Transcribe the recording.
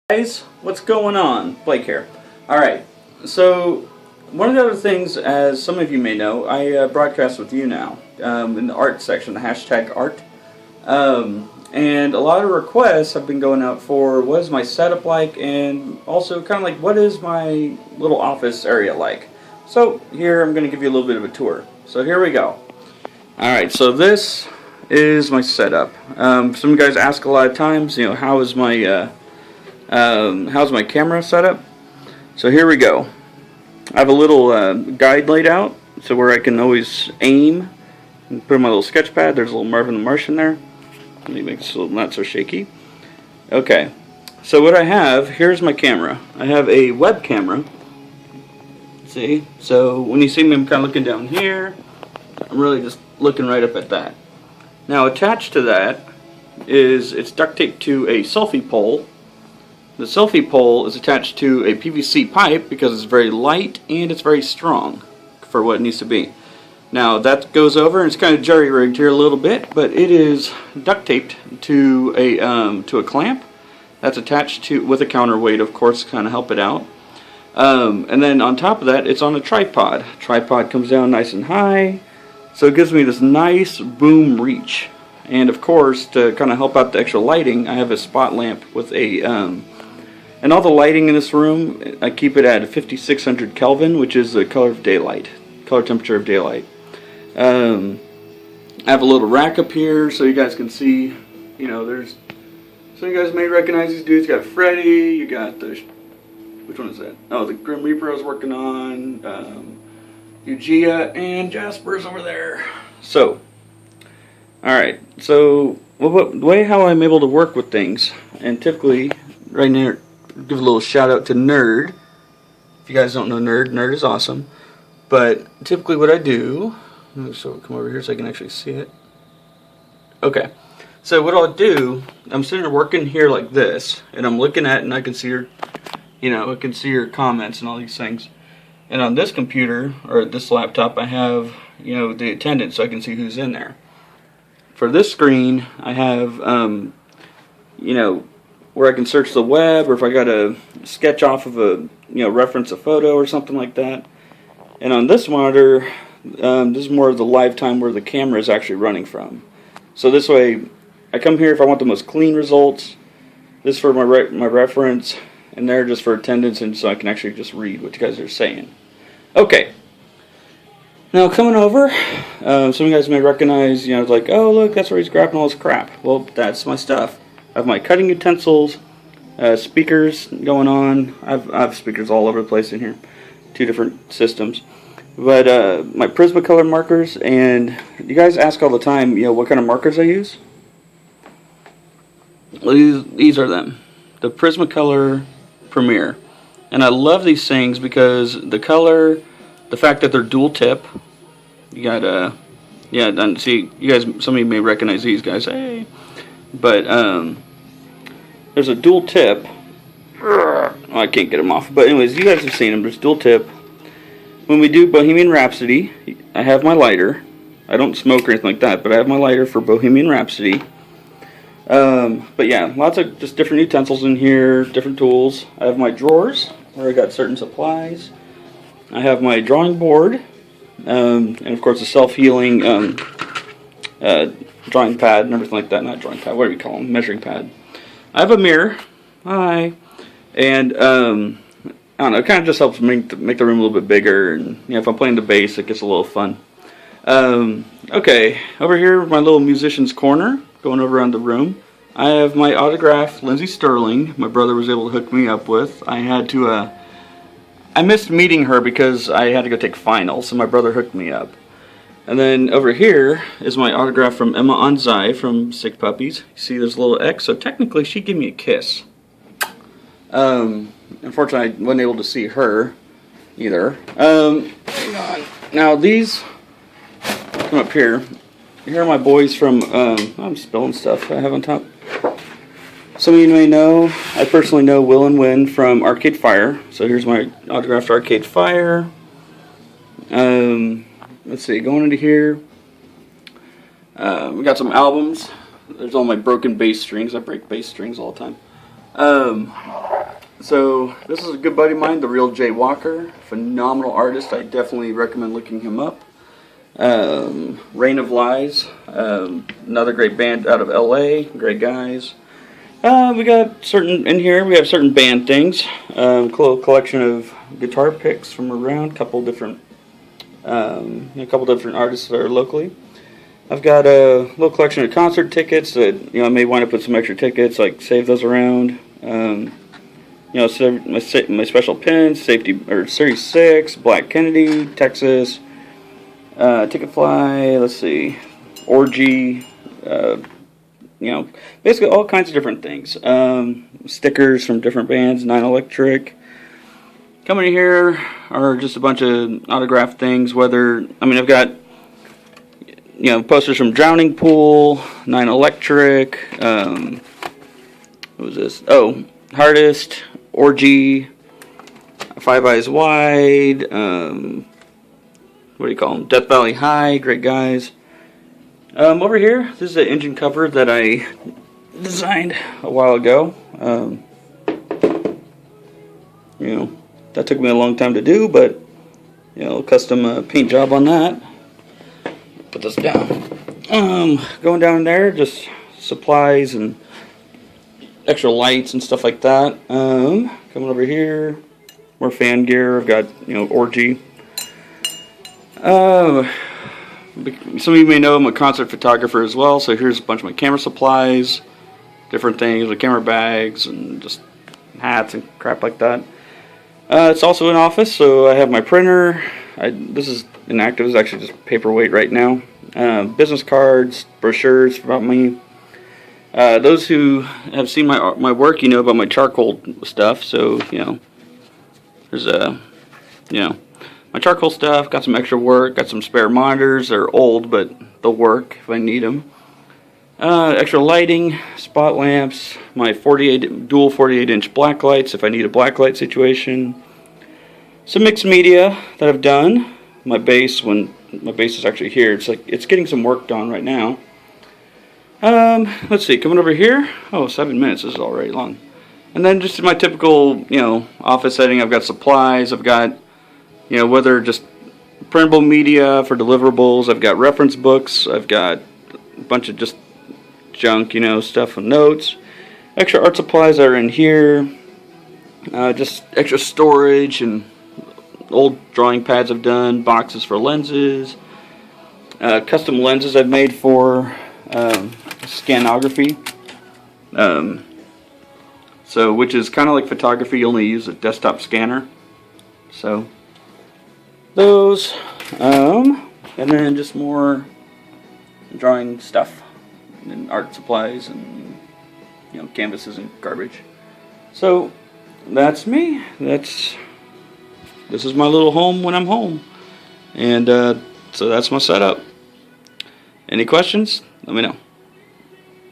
Guys, what's going on? Blake here. Alright, so one of the other things, as some of you may know, I broadcast with YouNow in the art section, the hashtag art. And a lot of requests have been going out for what is my setup like, and also kind of like what is my little office area like. So here I'm going to give you a little bit of a tour. So here we go. Alright, so this is my setup. Some of you guys ask a lot of times, you know, how's my camera setup? So here we go. I have a little guide laid out, so where I can always aim and put in my little sketch pad. There's a little Marvin the Martian there. Let me make it not so shaky. Okay, so what I have, here's my camera. I have a web camera. See? So when you see me, I'm kind of looking down here. I'm really just looking right up at that. Now attached to that is, it's duct taped to a selfie pole. The selfie pole is attached to a PVC pipe because it's very light and it's very strong for what it needs to be. Now that goes over, and it's kind of jerry-rigged here a little bit, but it is duct taped to a clamp that's attached to, with a counterweight, of course, to kind of help it out. And then on top of that, it's on a tripod. Tripod comes down nice and high, so it gives me this nice boom reach. And of course, to kind of help out the extra lighting, I have a spot lamp with a and all the lighting in this room, I keep it at 5600 Kelvin, which is the color of daylight, color temperature of daylight. I have a little rack up here so you guys can see, you know, there's, some of you guys may recognize these dudes. You got Freddy, you got the, which one is that? Oh, the Grim Reaper I was working on, Ugia, and Jasper's over there. So, alright, so the way how I'm able to work with things, and typically, right now, give a little shout out to Nerd. If you guys don't know Nerd, Nerd is awesome. But typically what I do, so come over here so I can actually see it. Okay, so what I'll do, I'm sitting there working here like this, and I'm looking at it, and I can see your, you know, I can see your comments and all these things. And on this computer, or this laptop, I have, you know, the attendance, so I can see who's in there. For this screen, I have, you know, where I can search the web, or if I got to sketch off of a, you know, reference a photo or something like that. And on this monitor, this is more of the live time where the camera is actually running from. So this way, I come here if I want the most clean results. This for my reference, and there just for attendance, and so I can actually just read what you guys are saying. Okay. Now coming over, some of you guys may recognize, you know, like, oh look, that's where he's grabbing all this crap. Well, that's my stuff. I have my cutting utensils, speakers going on. I have speakers all over the place in here, 2 different systems. But my Prismacolor markers, and you guys ask all the time, you know, what kind of markers I use. Well, these are them, the Prismacolor Premier, and I love these things because the color, the fact that they're dual tip. You got yeah, and see, you guys, some of you may recognize these guys. Hey, but there's a dual tip. Oh, I can't get them off. But anyways, you guys have seen them. There's dual tip. When we do Bohemian Rhapsody, I have my lighter. I don't smoke or anything like that, but I have my lighter for Bohemian Rhapsody. But yeah, lots of just different utensils in here, different tools. I have my drawers where I got certain supplies. I have my drawing board, and of course the self-healing drawing pad and everything like that. Not drawing pad, what do we call them? Measuring pad. I have a mirror. Hi. And, I don't know, it kind of just helps make the room a little bit bigger. And, you know, if I'm playing the bass, it gets a little fun. Okay, over here, my little musician's corner, going over around the room. I have my autographed Lindsey Sterling, my brother was able to hook me up with. I had to, I missed meeting her because I had to go take finals, so my brother hooked me up. And then over here is my autograph from Emma Anzai from Sick Puppies. You see there's a little X, so technically she gave me a kiss. Unfortunately I wasn't able to see her either. Hang on. Now these, come up here. Here are my boys from, I'm spilling stuff I have on top. Some of you may know, I personally know Will and Win from Arcade Fire. So here's my autographed Arcade Fire. Let's see, going into here, we got some albums. There's all my broken bass strings. I break bass strings all the time. So this is a good buddy of mine, the real Jay Walker, phenomenal artist. I definitely recommend looking him up. Reign of Lies, another great band out of LA, great guys. We got certain in here. We have certain band things. Cool collection of guitar picks from around, a couple different artists that are locally. I've got a little collection of concert tickets that I may want to put some extra tickets, like save those around. So my special pins, safety or Series 6, Black Kennedy, Texas, Ticketfly. Let's see, Orgy. Basically all kinds of different things. Stickers from different bands, 9 Electric. Coming here are just a bunch of autographed things. I've got posters from Drowning Pool, 9 Electric. What was this? Oh, Hardest, Orgy, Five Eyes Wide. What do you call them? Death Valley High. Great guys. Over here, this is an engine cover that I designed a while ago. That took me a long time to do, but custom paint job on that. Put this down. Going down there, just supplies and extra lights and stuff like that. Coming over here, more fan gear. I've got Orgy. Some of you may know I'm a concert photographer as well, so here's a bunch of my camera supplies, different things, like camera bags and just hats and crap like that. It's also an office, so I have my printer. This is inactive. It's actually just paperweight right now. Business cards, brochures about me. Those who have seen my work, about my charcoal stuff. So there's my charcoal stuff. Got some extra work. Got some spare monitors. They're old, but they'll work if I need them. Extra lighting, spot lamps, my dual 48-inch black lights if I need a blacklight situation. Some mixed media that I've done. My bass, when my bass is actually here, it's getting some work done right now. Let's see, coming over here. Oh, 7 minutes. This is already long. And then just my typical, office setting. I've got supplies. I've got, whether just printable media for deliverables. I've got reference books. I've got a bunch of just junk, stuff and notes. Extra art supplies are in here. Just extra storage and old drawing pads I've done. Boxes for lenses. Custom lenses I've made for scanography. Which is kind of like photography. You only use a desktop scanner. So those, and then just more drawing stuff and art supplies and canvases and garbage. So that's me. This is my little home when I'm home, and so that's my setup. Any questions? Let me know.